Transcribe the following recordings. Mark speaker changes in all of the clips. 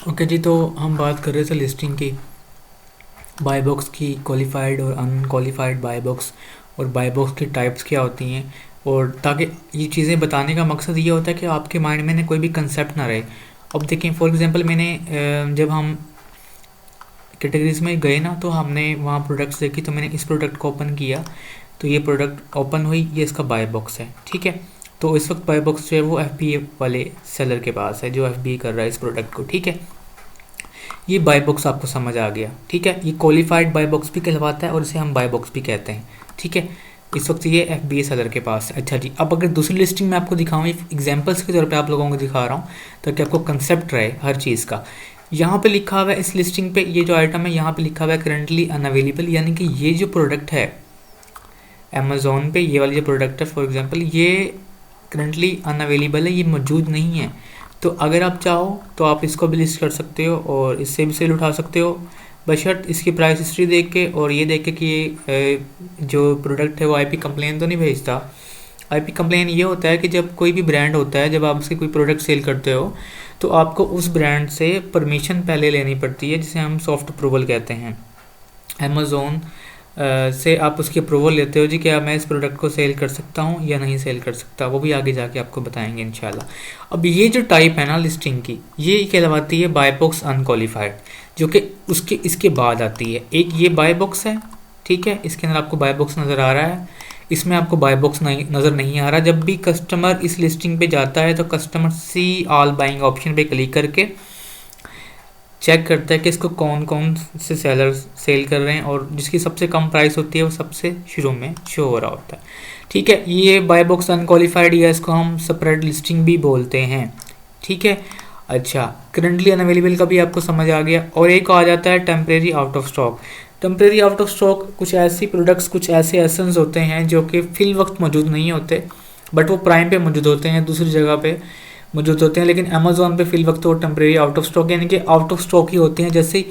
Speaker 1: Okay जी, तो हम बात कर रहे थे लिस्टिंग की, बाय बॉक्स की, क्वालिफाइड और अनक्वालिफाइड बाय बॉक्स, और बाय बॉक्स की टाइप्स क्या होती हैं। और ताकि ये चीज़ें बताने का मकसद ये होता है कि आपके माइंड में ना कोई भी कंसेप्ट ना रहे। अब देखें, फॉर एग्जांपल मैंने जब हम कैटेगरीज में गए ना, तो हमने वहाँ प्रोडक्ट्स देखी, तो मैंने इस प्रोडक्ट को ओपन किया, तो ये प्रोडक्ट ओपन हुई, ये इसका बाय बॉक्स है, ठीक है। तो इस वक्त बाय बॉक्स जो है वो एफ वाले सेलर के पास है, जो एफ कर रहा है इस प्रोडक्ट को, ठीक है। ये बाय बॉक्स आपको समझ आ गया, ठीक है। ये क्वालिफाइड बाय बॉक्स भी कहलाता है और इसे हम बाय बॉक्स भी कहते हैं, ठीक है। इस वक्त ये एफ सेलर के पास है। अच्छा जी, अब अगर दूसरी लिस्टिंग में आपको दिखाऊँ, एग्जांपल्स के तौर पे आप लोगों को दिखा रहा हूँ ताकि आपको कंसेप्ट रहे हर चीज़ का। यहाँ पे लिखा हुआ है इस लिस्टिंग पे, ये जो आइटम है यहाँ पे लिखा हुआ है करंटली अनअवेलेबल, यानी कि ये जो प्रोडक्ट है अमेज़ोन पे, ये वाली जो प्रोडक्ट है फॉर एग्जांपल, ये करंटली अनअवेलेबल है, ये मौजूद नहीं है। तो अगर आप चाहो तो आप इसको भी लिस्ट कर सकते हो और इससे भी सेल उठा सकते हो, बशर्त इसकी प्राइस हिस्ट्री देख के और ये देख के कि ये जो प्रोडक्ट है वो आईपी कंप्लेन तो नहीं भेजता। आईपी कंप्लेन ये होता है कि जब कोई भी ब्रांड होता है, जब आप उसके कोई प्रोडक्ट सेल करते हो, तो आपको उस ब्रांड से परमिशन पहले लेनी पड़ती है, जिसे हम सॉफ्ट अप्रूवल कहते हैं। अमेज़ोन से आप उसकी अप्रूवल लेते हो जी, क्या मैं इस प्रोडक्ट को सेल कर सकता हूँ या नहीं सेल कर सकता, वो भी आगे जाके आपको बताएंगे इंशाल्लाह। अब ये जो टाइप है ना लिस्टिंग की, ये कहलाती है बाय बॉक्स अनक्वालिफाइड, जो कि उसके इसके बाद आती है। एक ये बाय बॉक्स है, ठीक है, इसके अंदर आपको बाय बॉक्स नज़र आ रहा है, इसमें आपको बाय बॉक्स नहीं नज़र नहीं आ रहा। जब भी कस्टमर इस लिस्टिंग पे जाता है तो customer see all buying option पे क्लिक करके चेक करता है कि इसको कौन कौन से सेलर्स सेल कर रहे हैं, और जिसकी सबसे कम प्राइस होती है वो सबसे शुरू में शो हो रहा होता है, ठीक है। ये बाय बॉक्स अनक्वालिफाइड, या इसको हम सेपरेट लिस्टिंग भी बोलते हैं, ठीक है। अच्छा, करंटली अनअवेलेबल का भी आपको समझ आ गया। और एक आ जाता है temporary out of stock. Temporary out of stock कुछ ऐसी प्रोडक्ट्स, कुछ ऐसे एसेंस होते हैं जो कि फिल वक्त मौजूद नहीं होते, बट वो प्राइम पे मौजूद होते हैं, दूसरी जगह पे मौजूद होते हैं, लेकिन अमेज़ॉन पे फिल वक्त वो टेम्परेरी आउट ऑफ स्टॉक, यानी कि आउट ऑफ स्टॉक ही होते हैं। जैसे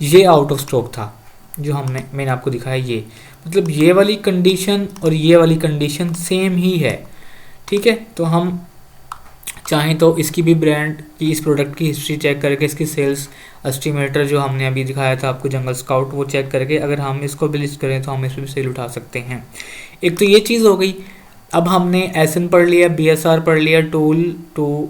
Speaker 1: ये आउट ऑफ स्टॉक था जो मैंने आपको दिखाया, ये मतलब ये वाली कंडीशन और ये वाली कंडीशन सेम ही है, ठीक है। तो हम चाहें तो इसकी भी ब्रांड की, इस प्रोडक्ट की हिस्ट्री चेक करके, इसकी सेल्स एस्टिमेटर जो हमने अभी दिखाया था आपको जंगल स्काउट, वो चेक करके अगर हम इसको भी लिस्ट करें तो हम इस पर भी सेल उठा सकते हैं। एक तो ये चीज़ हो गई। अब हमने एसएन पढ़ लिया, बीएसआर पढ़ लिया, टूल टू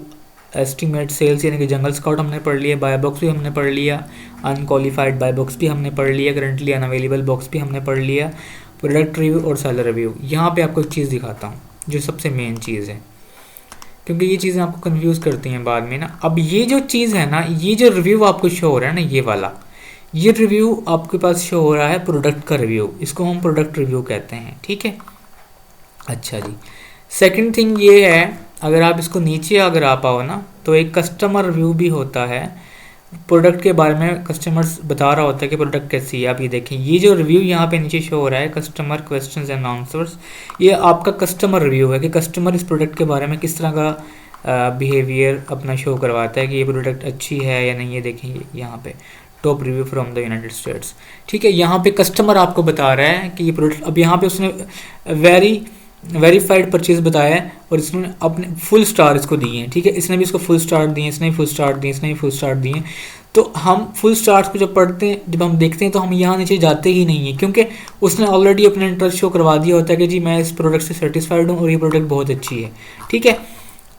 Speaker 1: एस्टिमेट सेल्स यानी कि जंगल स्काउट हमने पढ़ लिया, बाय बॉक्स भी हमने पढ़ लिया, अनक्वालिफाइड बाय बॉक्स भी हमने पढ़ लिया, करंटली अनअवेलेबल बॉक्स भी हमने पढ़ लिया, प्रोडक्ट रिव्यू और सेलर रिव्यू। यहाँ पे आपको एक चीज़ दिखाता हूँ जो सबसे मेन चीज़ है, क्योंकि ये चीज़ें आपको कंफ्यूज करती हैं बाद में ना। अब ये जो चीज़ है ना, ये जो रिव्यू आपको शो हो रहा है ना, ये वाला, ये रिव्यू आपके पास शो हो रहा है प्रोडक्ट का रिव्यू, इसको हम प्रोडक्ट रिव्यू कहते हैं, ठीक है। अच्छा जी, सेकंड थिंग ये है, अगर आप इसको नीचे अगर आ पाओ ना, तो एक कस्टमर रिव्यू भी होता है। प्रोडक्ट के बारे में कस्टमर्स बता रहा होता है कि प्रोडक्ट कैसी है। आप ये देखें, ये जो रिव्यू यहाँ पे नीचे शो हो रहा है, कस्टमर क्वेश्चंस एंड आंसर्स, ये आपका कस्टमर रिव्यू है कि कस्टमर इस प्रोडक्ट के बारे में किस तरह का बिहेवियर अपना शो करवाता है कि ये प्रोडक्ट अच्छी है या नहीं। ये देखें यहाँ पे top review from the United states, ठीक है। यहाँ पे कस्टमर आपको बता रहा है कि ये प्रोडक्ट, अब यहाँ पे उसने वेरीफाइड परचेज बताया है और इसने अपने फुल स्टार इसको दिए हैं, ठीक है। इसने भी इसको फुल स्टार दिए, इसने भी फुल स्टार दिए, इसने भी फुल स्टार दिए। तो हम फुल स्टार्स को जब पढ़ते हैं, जब हम देखते हैं, तो हम यहाँ नीचे जाते ही नहीं है, क्योंकि उसने ऑलरेडी अपना इंटरेस्ट शो करवा दिया होता है कि जी मैं इस प्रोडक्ट से सेटिस्फाइड हूँ और ये प्रोडक्ट बहुत अच्छी है, ठीक है।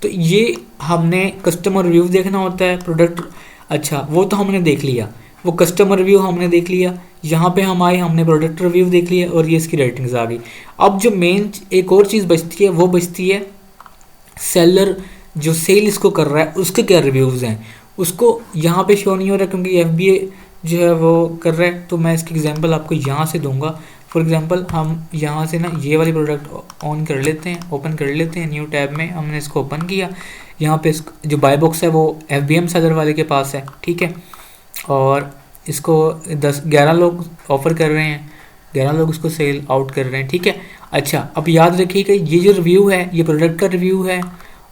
Speaker 1: तो ये हमने कस्टमर रिव्यू देखना होता है प्रोडक्ट। अच्छा, वो तो हमने देख लिया, वो कस्टमर रिव्यू हमने देख लिया। यहाँ पे हम आए, हमने प्रोडक्ट रिव्यू देख लिया और ये इसकी रेटिंग्स आ गई। अब जो मेन एक और चीज़ बचती है, वो बचती है सेलर, जो सेल इसको कर रहा है उसके क्या रिव्यूज़ हैं, उसको यहाँ पे शो नहीं हो रहा क्योंकि एफ जो है वो कर रहा है। तो मैं इसकी एग्जांपल आपको यहाँ से दूंगा। फॉर एग्जांपल हम यहाँ से ना ये वाली प्रोडक्ट ऑन कर लेते हैं, ओपन कर लेते हैं, न्यू टैब में हमने इसको ओपन किया। यहाँ पे जो बाय बॉक्स है वो एफ सेलर वाले के पास है, ठीक है। और इसको 11 लोग ऑफ़र कर रहे हैं, 11 लोग इसको सेल आउट कर रहे हैं, ठीक है। अच्छा, अब याद रखिएगा ये जो रिव्यू है ये प्रोडक्ट का रिव्यू है,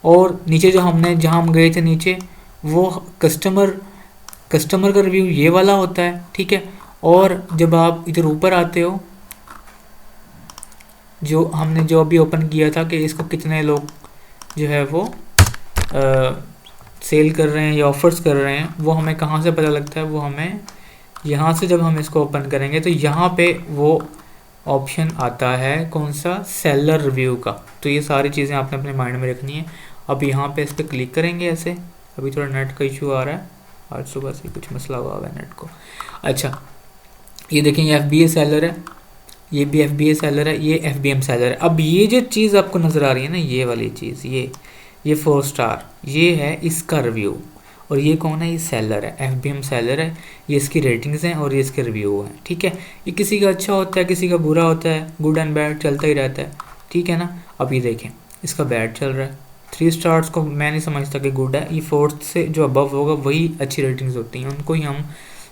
Speaker 1: और नीचे जो हमने जहाँ हम गए थे नीचे, वो कस्टमर का रिव्यू ये वाला होता है, ठीक है। और जब आप इधर ऊपर आते हो, जो हमने जो अभी ओपन किया था कि इसको कितने लोग जो है वो सेल कर रहे हैं या ऑफर्स कर रहे हैं वो हमें कहाँ से पता लगता है, वो हमें यहाँ से जब हम इसको ओपन करेंगे तो यहाँ पे वो ऑप्शन आता है कौन सा, सेलर रिव्यू का। तो ये सारी चीज़ें आपने अपने माइंड में रखनी है। अब यहाँ पे इस पर क्लिक करेंगे ऐसे। अभी थोड़ा नेट का इशू आ रहा है, आज सुबह से कुछ मसला हुआ है नेट को। अच्छा, ये देखें ये FBA सेलर है, ये भी FBA सेलर है, ये FBM सेलर है। अब ये जो चीज़ आपको नज़र आ रही है ना, ये वाली चीज़, ये 4 स्टार, ये है इसका रिव्यू। और ये कौन है, ये सेलर है, FBM सेलर है। ये इसकी रेटिंग्स हैं और ये इसके रिव्यू हैं। ठीक है, ये किसी का अच्छा होता है, किसी का बुरा होता है, गुड एंड बैड चलता ही रहता है। ठीक है ना। अब ये देखें इसका बैड चल रहा है। 3 स्टार्स को मैं नहीं समझता कि गुड है। ये 4th से जो अबव होगा वही अच्छी रेटिंग्स होती हैं, उनको ही हम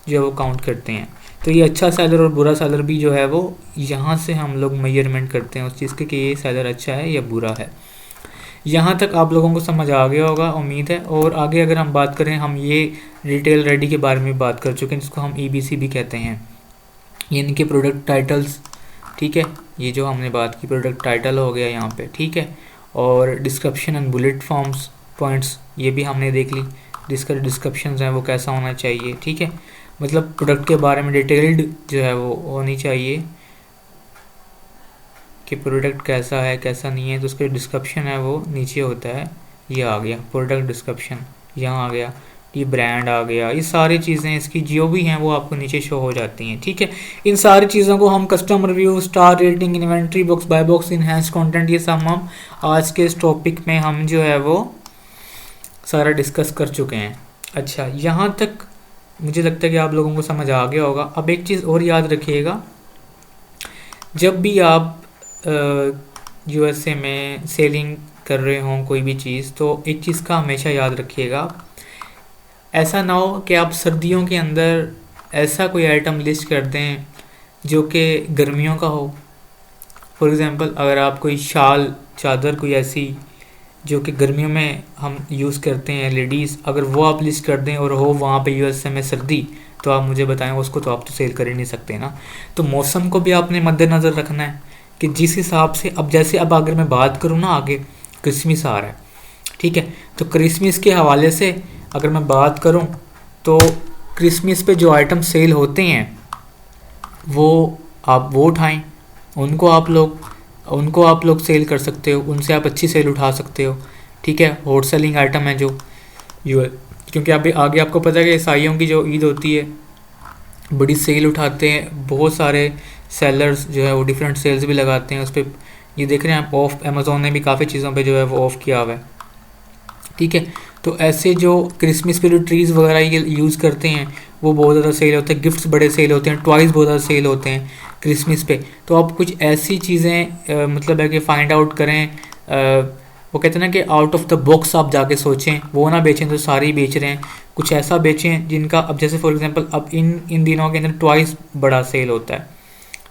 Speaker 1: जो है वो काउंट करते हैं। तो ये अच्छा सेलर और बुरा सेलर भी जो है वो यहाँ से हम लोग मेजरमेंट करते हैं उस चीज़ के कि ये सेलर अच्छा है या बुरा है। यहाँ तक आप लोगों को समझ आ गया होगा उम्मीद है। और आगे अगर हम बात करें, हम ये रिटेल रेडी के बारे में बात कर चुके हैं, जिसको हम EBC भी कहते हैं, यानी कि प्रोडक्ट टाइटल्स। ठीक है, ये जो हमने बात की प्रोडक्ट टाइटल हो गया यहाँ पे। ठीक है, और description and bullet forms points ये भी हमने देख ली, जिसका डिस्क्रिप्शन है वो कैसा होना चाहिए। ठीक है, मतलब प्रोडक्ट के बारे में डिटेल्ड जो है वो होनी चाहिए कि प्रोडक्ट कैसा है कैसा नहीं है। तो उसका डिस्क्रिप्शन है वो नीचे होता है, ये आ गया प्रोडक्ट डिस्क्रिप्शन, यहाँ आ गया, ये ब्रांड आ गया, ये सारी चीज़ें इसकी जो भी हैं वो आपको नीचे शो हो जाती हैं। ठीक है, इन सारी चीज़ों को हम customer review, star rating, inventory box, buy box, enhance content, ये सब हम आज के इस टॉपिक में हम जो है वो सारा डिस्कस कर चुके हैं। अच्छा, यहाँ तक मुझे लगता है कि आप लोगों को समझ आ गया होगा। अब एक चीज़ और याद रखिएगा, जब भी आप USA में सेलिंग कर रहे हों कोई भी चीज़, तो एक चीज़ का हमेशा याद रखिएगा, ऐसा ना हो कि आप सर्दियों के अंदर ऐसा कोई आइटम लिस्ट कर दें जो कि गर्मियों का हो। फॉर एग्ज़ाम्पल, अगर आप कोई शाल चादर कोई ऐसी जो कि गर्मियों में हम यूज़ करते हैं लेडीज़, अगर वो आप लिस्ट कर दें और हो वहाँ पे USA में सर्दी, तो आप मुझे बताएं, उसको तो आप तो सेल कर ही नहीं सकते ना। तो मौसम को भी आपने मद्देनज़र रखना है कि जिस हिसाब से, अब जैसे अब अगर मैं बात करूँ ना, आगे क्रिसमस आ रहा है। ठीक है, तो क्रिसमस के हवाले से अगर मैं बात करूँ तो क्रिसमस पे जो आइटम सेल होते हैं वो आप वो उठाएँ, उनको आप लोग सेल कर सकते हो, उनसे आप अच्छी सेल उठा सकते हो। ठीक है, हॉट सेलिंग आइटम है जो क्योंकि अभी आगे आपको पता है कि ईसाइयों की जो ईद होती है बड़ी सेल उठाते हैं, बहुत सारे सेलर्स जो है वो डिफरेंट सेल्स भी लगाते हैं उस पर। ये देख रहे हैं आप, ऑफ अमेज़ोन ने भी काफ़ी चीज़ों पे जो है वो ऑफ़ किया हुआ है। ठीक है, तो ऐसे जो क्रिसमस पे जो ट्रीज़ वगैरह ये यूज़ करते हैं वो बहुत ज़्यादा सेल होते हैं, गिफ्ट्स बड़े सेल होते हैं, टॉयज़ बहुत ज़्यादा सेल होते हैं क्रिसमस पे। तो आप कुछ ऐसी चीज़ें मतलब है कि फ़ाइंड आउट करें, वो कहते हैं ना कि आउट ऑफ द बॉक्स आप जाके सोचें, वो ना बेचें तो सारे ही बेच रहे हैं, कुछ ऐसा बेचें जिनका, अब जैसे फॉर एग्जांपल अब इन दिनों के अंदर टॉयज़ बड़ा सेल होता है।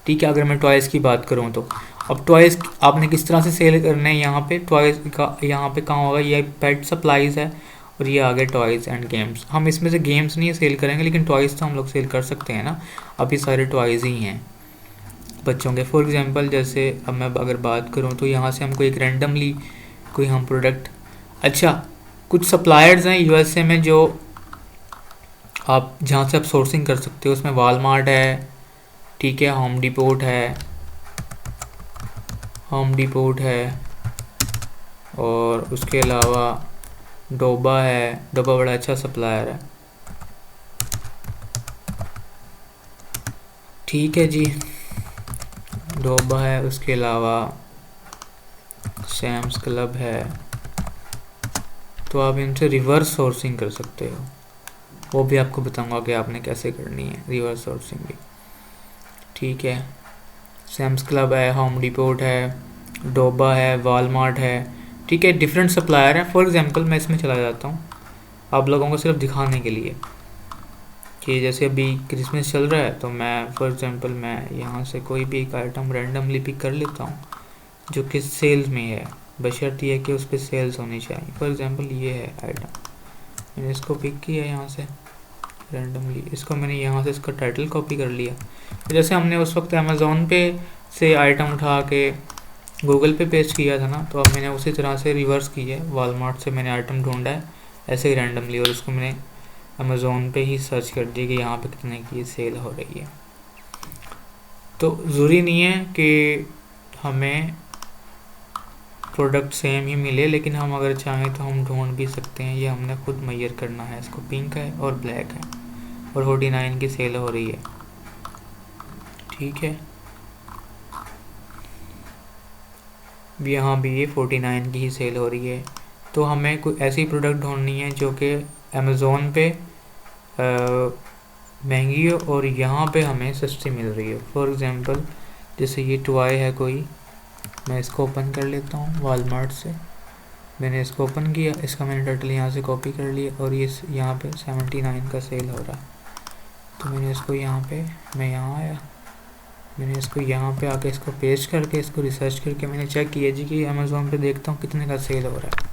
Speaker 1: ठीक है, अगर मैं टॉयज़ की बात करूँ तो अब टॉयज़ आपने किस तरह से सेल करने हैं, यहाँ पे टॉयज़ का यहाँ पे कहाँ होगा, ये पेट सप्लाईज़ है और ये आगे टॉयज़ एंड गेम्स। हम इसमें से गेम्स नहीं सेल करेंगे, लेकिन टॉयज़ तो हम लोग सेल कर सकते हैं ना। अभी सारे टॉयज़ ही हैं बच्चों के। फॉर एग्जांपल जैसे अब मैं अगर बात करूँ तो यहाँ से हमको एक रैंडमली कोई हम प्रोडक्ट, अच्छा कुछ सप्लायर्स हैं USA में जो आप जहाँ से आप सोर्सिंग कर सकते हो, उसमें वालमार्ट है, ठीक है, होम डिपोट है और उसके अलावा डोबा है। डोबा बड़ा अच्छा सप्लायर है। ठीक है जी, डोबा है, उसके अलावा सैम्स क्लब है। तो आप इनसे रिवर्स सोर्सिंग कर सकते हो, वो भी आपको बताऊंगा कि आपने कैसे करनी है रिवर्स सोर्सिंग भी। ठीक है, सैम्स क्लब है, होम डिपोट है, डोबा है, वालमार्ट है। ठीक है, डिफरेंट सप्लायर हैं। फॉर एग्जांपल मैं इसमें चला जाता हूँ आप लोगों को सिर्फ दिखाने के लिए कि जैसे अभी क्रिसमस चल रहा है, तो मैं फॉर एग्जांपल मैं यहाँ से कोई भी एक आइटम रैंडमली पिक कर लेता हूँ जो कि सेल्स में है, बशर्ते ये है कि उस पर सेल्स होनी चाहिए। फॉर एग्जांपल ये है आइटम, मैंने इसको पिक किया यहाँ से रैंडमली, इसको मैंने यहाँ से इसका टाइटल कॉपी कर लिया। तो जैसे हमने उस वक्त अमेज़ोन पे से आइटम उठा के गूगल पे पेस्ट किया था ना, तो अब मैंने उसी तरह से रिवर्स की है। वालमार्ट से मैंने आइटम ढूंढा है, ऐसे ही रैंडमली, और उसको मैंने अमेज़ोन पे ही सर्च कर दिया कि यहाँ पे कितने की सेल हो रही है। तो ज़रूरी नहीं है कि हमें प्रोडक्ट सेम ही मिले, लेकिन हम अगर चाहें तो हम ढूंढ भी सकते हैं। ये हमने खुद मैयर करना है। इसको पिंक है और ब्लैक है और 49 की सेल हो रही है, ठीक है। यहाँ भी ये 49 की ही सेल हो रही है। तो हमें कोई ऐसी प्रोडक्ट ढूंढनी है जो कि अमेज़ोन पे महंगी हो और यहाँ पे हमें सस्ती मिल रही है। फॉर एग्ज़ाम्पल जैसे ये टॉय है कोई, मैं इसको ओपन कर लेता हूँ वालमार्ट से। मैंने इसको ओपन किया, इसका मैंने टाइटल यहाँ से कॉपी कर लिया और ये यहाँ पे 79 का सेल हो रहा है। तो मैंने इसको यहाँ पे, मैं यहाँ आया, मैंने इसको यहाँ पे आके इसको पेस्ट करके इसको रिसर्च करके मैंने चेक किया जी कि अमेज़ोन पे देखता हूँ कितने का सेल हो रहा है।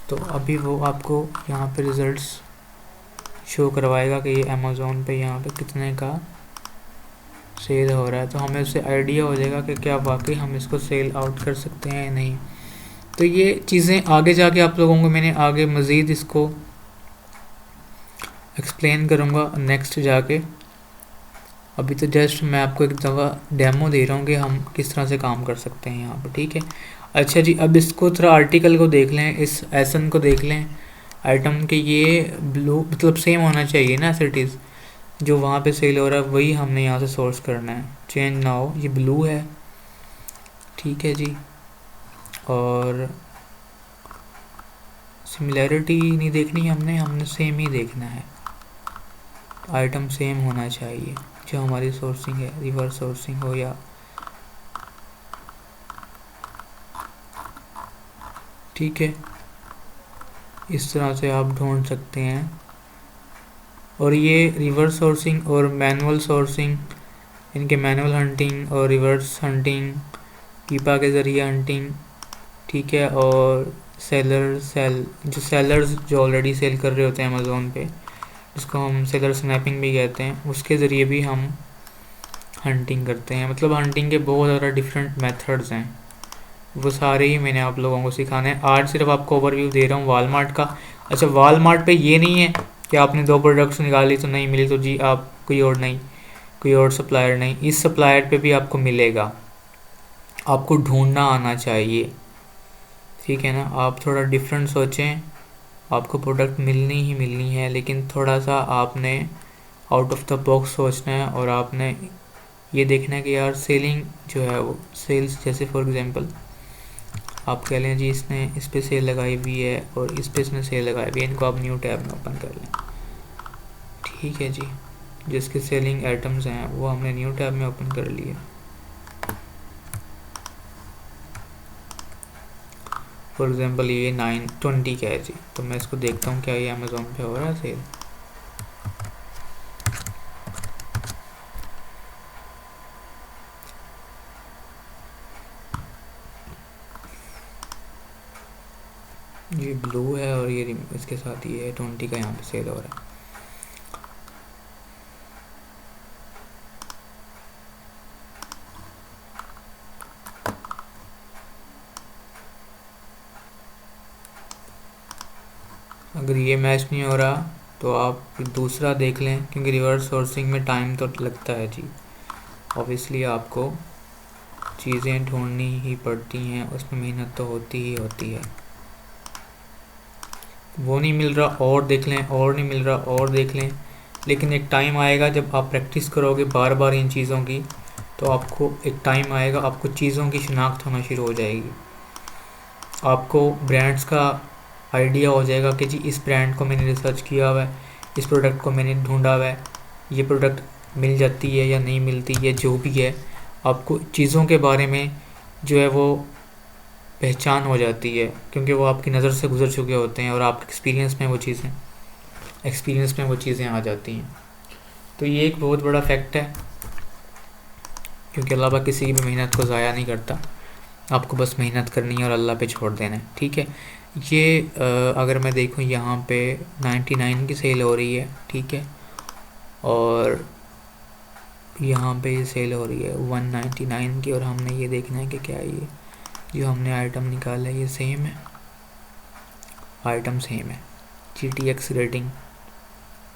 Speaker 1: तो अभी वो आपको यहाँ पे रिज़ल्ट्स शो करवाएगा कि ये अमेज़ोन पे यहाँ पे कितने का सेल हो रहा है। तो हमें उससे आइडिया हो जाएगा कि क्या वाकई हम इसको सेल आउट कर सकते हैं या नहीं। तो ये चीज़ें आगे जाके आप लोगों को मैंने आगे मज़ीद इसको एक्सप्लेन करूँगा नेक्स्ट जाके। अभी तो जस्ट मैं आपको एक दफ़ा डेमो दे रहा हूँ कि हम किस तरह से काम कर सकते हैं यहाँ पर, ठीक है। अच्छा जी, अब इसको थोड़ा आर्टिकल को देख लें, इस एसन को देख लें आइटम के। ये ब्लू मतलब सेम होना चाहिए ना एज इट इज़, जो वहाँ पे सेल हो रहा है वही हमने यहाँ से सोर्स करना है। चेंज ना हो, ये ब्लू है, ठीक है जी। और सिमिलैरिटी नहीं देखनी हमने सेम ही देखना है। आइटम सेम होना चाहिए जो हमारी सोर्सिंग है, रिवर्स सोर्सिंग हो या, ठीक है। इस तरह से आप ढूंढ सकते हैं। और ये रिवर्स सोर्सिंग और मैनुअल सोर्सिंग, इनके मैनुअल हंटिंग और रिवर्स हंटिंग, कीपा के ज़रिए हंटिंग, ठीक है। और जो सेलर्स जो ऑलरेडी सेल कर रहे होते हैं अमेज़ोन पे, जिसको हम सेलर स्नैपिंग भी कहते हैं, उसके ज़रिए भी हम हंटिंग करते हैं। मतलब हंटिंग के बहुत ज़्यादा डिफरेंट मेथड्स हैं, वो सारे ही मैंने आप लोगों को सिखाने हैं। आज सिर्फ आपको ओवरव्यू दे रहा हूँ वालमार्ट का। अच्छा, वालमार्ट पे ये नहीं है कि आपने 2 प्रोडक्ट्स निकाली तो नहीं मिली तो जी आप कोई और नहीं, कोई और सप्लायर नहीं, इस सप्लायर पे भी आपको मिलेगा। आपको ढूंढना आना चाहिए, ठीक है ना। आप थोड़ा डिफरेंट सोचें, आपको प्रोडक्ट मिलनी ही मिलनी है, लेकिन थोड़ा सा आपने आउट ऑफ द बॉक्स सोचना है। और आपने ये देखना है कि यार सेलिंग जो है वो सेल्स, जैसे फॉर एग्जांपल आप कह लें जी इसने इस पे सेल लगाई हुई है और इस पे इसने सेल लगाई हुई है, इनको आप न्यू टैब में ओपन कर लें, ठीक है जी। जिसके सेलिंग आइटम्स हैं वो हमने न्यू टैब में ओपन कर लिए। फॉर एग्जांपल ये 920 का है जी, तो मैं इसको देखता हूँ क्या ये अमेज़ोन पे हो रहा है सेल। ये ब्लू है और ये इसके साथ ये है 20 का यहाँ पे सेल हो रहा है। अगर ये मैच नहीं हो रहा तो आप दूसरा देख लें, क्योंकि रिवर्स सोर्सिंग में टाइम तो लगता है जी। ऑब्वियसली आपको चीज़ें ढूंढनी ही पड़ती हैं, उसमें मेहनत तो होती ही होती है। वो नहीं मिल रहा और देख लें, और नहीं मिल रहा और देख लें, लेकिन एक टाइम आएगा जब आप प्रैक्टिस करोगे बार बार इन चीज़ों की, तो आपको एक टाइम आएगा, आपको चीज़ों की शिनाख्त होना शुरू हो जाएगी। आपको ब्रांड्स का आइडिया हो जाएगा कि जी इस ब्रांड को मैंने रिसर्च किया हुआ है, इस प्रोडक्ट को मैंने ढूंढा हुआ है, ये प्रोडक्ट मिल जाती है या नहीं मिलती है, जो भी है आपको चीज़ों के बारे में जो है वो पहचान हो जाती है, क्योंकि वो आपकी नज़र से गुजर चुके होते हैं और आपके एक्सपीरियंस में वो चीज़ें आ जाती हैं। तो ये एक बहुत बड़ा फैक्ट है, क्योंकि अल्लाह पाक किसी की भी मेहनत को ज़ाया नहीं करता। आपको बस मेहनत करनी है और अल्लाह पे छोड़ देना है, ठीक है। ये अगर मैं देखूँ यहाँ पे 99 की सेल हो रही है, ठीक है। और यहाँ पे ये सेल हो रही है 199 की, और हमने ये देखना है कि क्या ये जो हमने आइटम निकाला है ये सेम है, आइटम सेम है, GTX रेटिंग,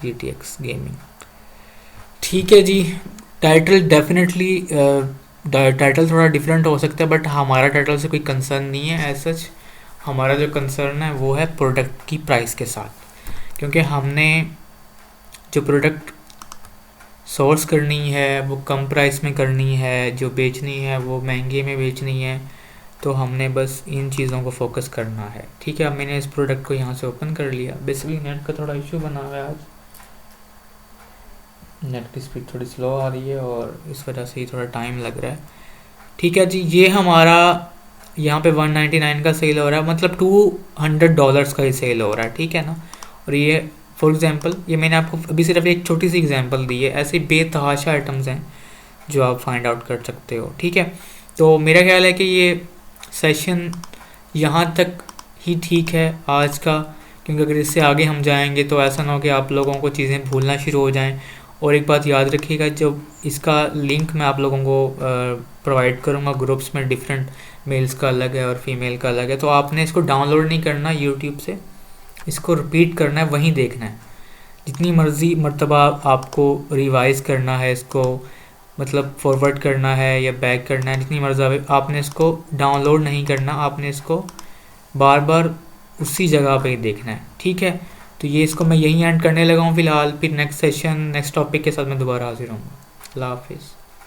Speaker 1: GTX गेमिंग। ठीक है जी। टाइटल डेफिनेटली टाइटल थोड़ा डिफरेंट हो सकता है, बट हमारा टाइटल से कोई कंसर्न नहीं है एज सच। हमारा जो कंसर्न है वो है प्रोडक्ट की प्राइस के साथ, क्योंकि हमने जो प्रोडक्ट सोर्स करनी है वो कम प्राइस में करनी है, जो बेचनी है वो महंगे में बेचनी है। तो हमने बस इन चीज़ों को फोकस करना है। ठीक है, अब मैंने इस प्रोडक्ट को यहाँ से ओपन कर लिया। बेसिकली नेट का थोड़ा इशू बना हुआ है आज, नेट की स्पीड थोड़ी स्लो आ रही है और इस वजह से ही थोड़ा टाइम लग रहा है। ठीक है जी, ये हमारा यहाँ पे 199 का सेल हो रहा है, मतलब $200 का ही सेल हो रहा है। ठीक है ना। और ये फॉर एग्जांपल, ये मैंने आपको अभी सिर्फ एक छोटी सी एग्जांपल दी है, ऐसे बेतहाशा आइटम्स हैं जो आप फाइंड आउट कर सकते हो। ठीक है, तो मेरा ख्याल है कि ये सेशन यहाँ तक ही ठीक है आज का, क्योंकि अगर इससे आगे हम जाएंगे तो ऐसा ना हो कि आप लोगों को चीज़ें भूलना शुरू हो जाएं। और एक बात याद रखिएगा, जब इसका लिंक मैं आप लोगों को प्रोवाइड करूँगा ग्रुप्स में, डिफरेंट मेल्स का अलग है और फीमेल का अलग है, तो आपने इसको डाउनलोड नहीं करना यूट्यूब से, इसको रिपीट करना है, वहीं देखना है। जितनी मर्ज़ी मर्तबा आपको रिवाइज करना है इसको, मतलब फॉरवर्ड करना है या बैक करना है, जितनी मर्ज़ी आपने इसको डाउनलोड नहीं करना, आपने इसको बार बार उसी जगह पे ही देखना है। ठीक है, तो ये इसको मैं यहीं एंड करने लगा हूँ फ़िलहाल। फिर नेक्स्ट सेशन नेक्स्ट टॉपिक के साथ मैं दोबारा हाजिर हूँ। अल्लाह हाफिज़।